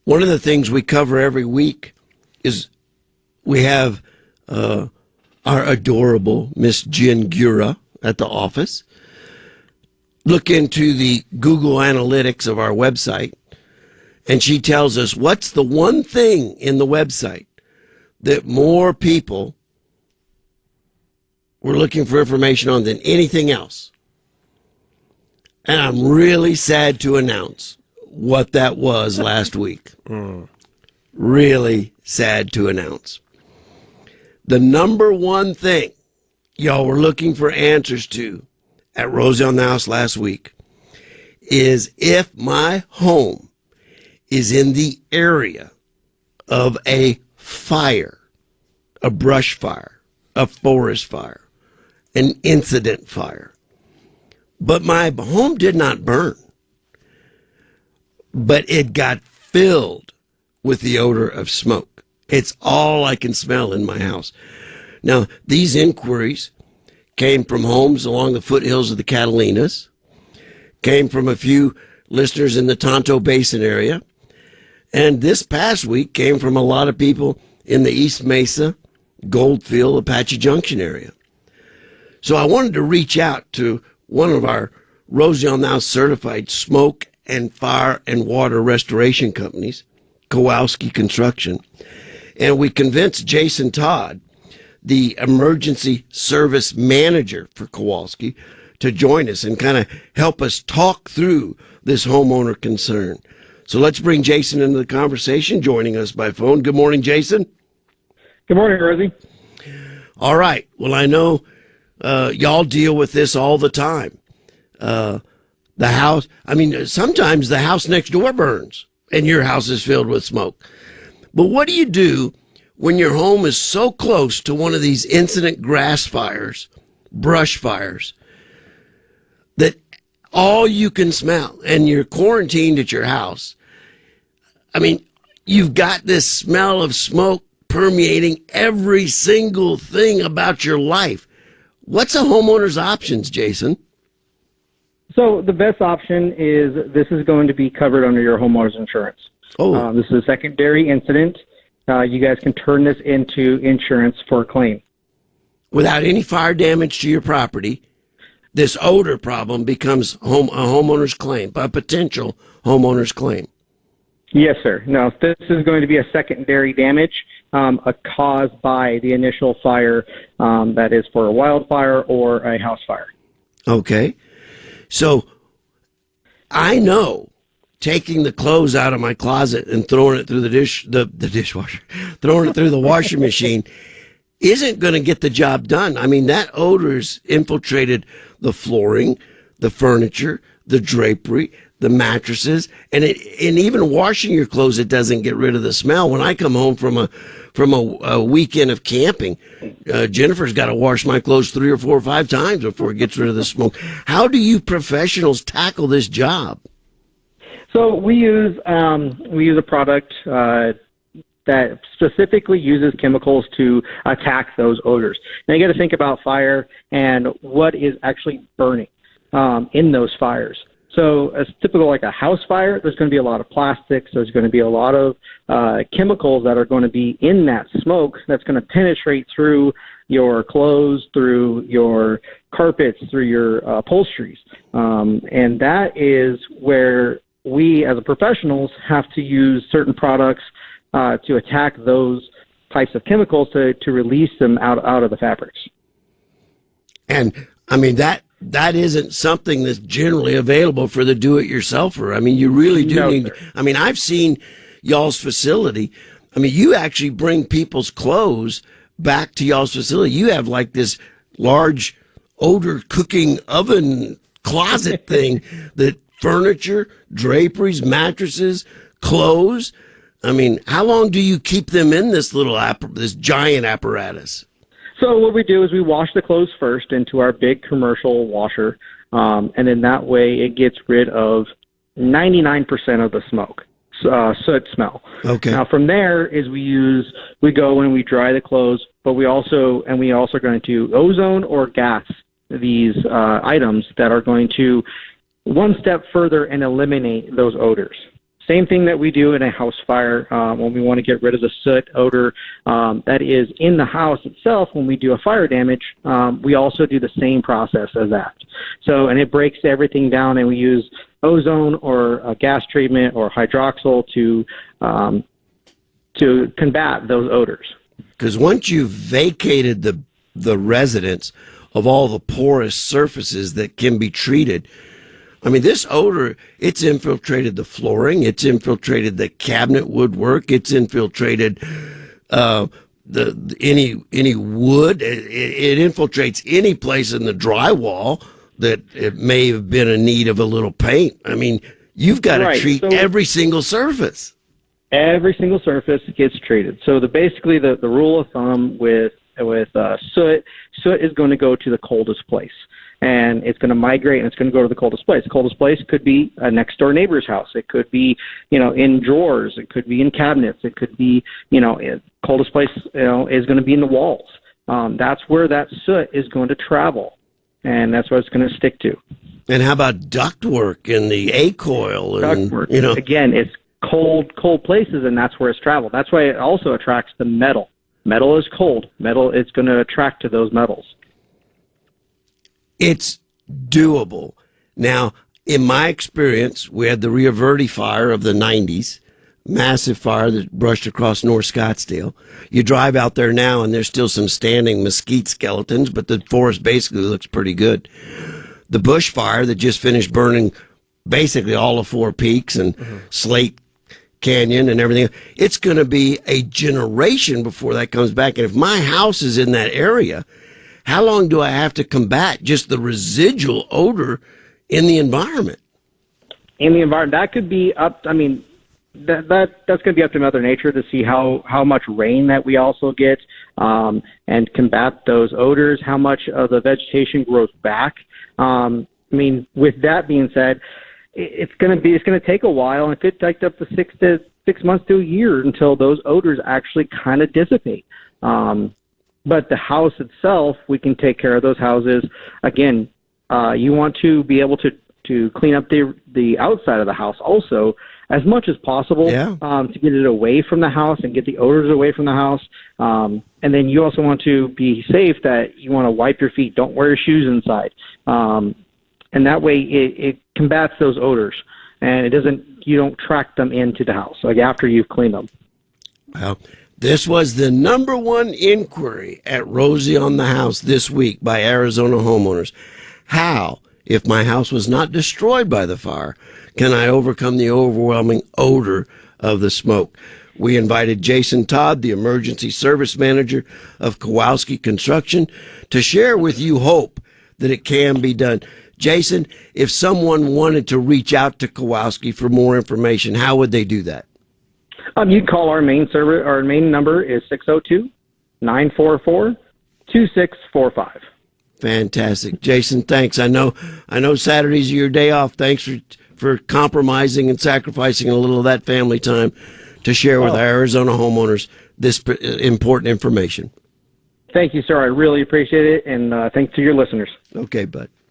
One of the things we cover every week is we have our adorable Miss Jen Gura at the office look into the Google Analytics of our website, and she tells us what's the one thing in the website that more people were looking for information on than anything else. And I'm really sad to announce what that was last week. Really sad to announce. The number one thing y'all were looking for answers to at Rosie on the House last week is if my home is in the area of a fire, a brush fire, a forest fire, an incident fire, but my home did not burn, but it got filled with the odor of smoke. It's all I can smell in my house. Now, these inquiries came from homes along the foothills of the Catalinas, came from a few listeners in the Tonto Basin area, and this past week came from a lot of people in the East Mesa, Goldfield, Apache Junction area. So I wanted to reach out to one of our Rosie on the House certified smoke and fire and water restoration companies, Kowalski Construction, and we convinced Jason Todd, the emergency service manager for Kowalski, to join us and kind of help us talk through this homeowner concern. So let's bring Jason into the conversation, joining us by phone. Good morning, Jason. Good morning, Rosie. All right. Well, I know y'all deal with this all the time. The house, sometimes the house next door burns and your house is filled with smoke. But what do you do when your home is so close to one of these incident grass fires, brush fires, that all you can smell, and you're quarantined at your house? I mean, you've got this smell of smoke permeating every single thing about your life. What's a homeowner's options, Jason? So the best option is this is going to be covered under your homeowner's insurance. Oh. This is a secondary incident. You guys can turn this into insurance for a claim. Without any fire damage to your property, this odor problem becomes a homeowner's claim, a potential homeowner's claim. Yes, sir. No, this is going to be a secondary damage caused by the initial fire, that is for a wildfire or a house fire. Okay. So I know taking the clothes out of my closet and throwing it through the dishwasher, throwing it through the washing machine isn't going to get the job done. I mean, that odor's infiltrated the flooring, the furniture, the drapery, the mattresses, and even washing your clothes, it doesn't get rid of the smell. When I come home from a weekend of camping, Jennifer's got to wash my clothes 3 or 4 or 5 times before it gets rid of the smoke. How do you professionals tackle this job? So we use a product that specifically uses chemicals to attack those odors. Now you got to think about fire and what is actually burning in those fires. So as typical like a house fire, there's going to be a lot of plastics. There's going to be a lot of chemicals that are going to be in that smoke that's going to penetrate through your clothes, through your carpets, through your upholsteries. And that is where we as professionals have to use certain products to attack those types of chemicals to release them out of the fabrics. And I mean, that isn't something that's generally available for the do-it-yourselfer. I mean, you really do need. Sir. I mean, I've seen y'all's facility. I mean, you actually bring people's clothes back to y'all's facility. You have like this large odor cooking oven closet thing that furniture, draperies, mattresses, clothes. I mean, how long do you keep them in this this giant apparatus? So what we do is we wash the clothes first into our big commercial washer, and then that way it gets rid of 99% of the smoke, soot smell. Okay. Now from there is we go and we dry the clothes, but we also are going to ozone or gas these items that are going to one step further and eliminate those odors. Same thing that we do in a house fire when we want to get rid of the soot odor that is in the house itself. When we do a fire damage, we also do the same process as that. So, and it breaks everything down, and we use ozone or gas treatment or hydroxyl to combat those odors. Because once you've vacated the residence of all the porous surfaces that can be treated, I mean, this odor, it's infiltrated the flooring, it's infiltrated the cabinet woodwork, it's infiltrated any wood, it infiltrates any place in the drywall that it may have been in need of a little paint. I mean, you've got to treat every single surface. Every single surface gets treated. So basically the rule of thumb with soot is going to go to the coldest place. And it's going to migrate, and it's going to go to the coldest place. The coldest place could be a next-door neighbor's house. It could be, in drawers. It could be in cabinets. It could be, coldest place, is going to be in the walls. That's where that soot is going to travel, and that's what it's going to stick to. And how about ductwork and the A-coil? Ductwork. Again, it's cold places, and that's where it's traveled. That's why it also attracts the metal. Metal is cold. Metal is going to attract to those metals. It's doable. Now, in my experience, we had the Rio Verde fire of the 90s, massive fire that brushed across North Scottsdale. You drive out there now, and there's still some standing mesquite skeletons, but the forest basically looks pretty good. The bush fire that just finished burning basically all of Four Peaks and Slate Canyon and everything, it's going to be a generation before that comes back. And if my house is in that area, how long do I have to combat just the residual odor in the environment? In the environment, that could be up. I mean, that's going to be up to Mother Nature to see how much rain that we also get, and combat those odors. How much of the vegetation grows back. I mean, with that being said, it's going to take a while, and it could take up to 6 months to a year until those odors actually kind of dissipate. But the house itself, we can take care of those houses. Again, you want to be able to clean up the outside of the house also as much as possible, to get it away from the house and get the odors away from the house. And then you also want to be safe that you want to wipe your feet. Don't wear your shoes inside. And that way it combats those odors, and you don't track them into the house, like after you've cleaned them. Well, this was the number one inquiry at Rosie on the House this week by Arizona homeowners. How, if my house was not destroyed by the fire, can I overcome the overwhelming odor of the smoke? We invited Jason Todd, the emergency service manager of Kowalski Construction, to share with you hope that it can be done. Jason, if someone wanted to reach out to Kowalski for more information, how would they do that? You'd call our main server. Our main number is 602-944-2645. Fantastic. Jason, thanks. I know Saturdays are your day off. Thanks for compromising and sacrificing a little of that family time to share with our Arizona homeowners this important information. Thank you, sir. I really appreciate it, and thanks to your listeners. Okay, bud.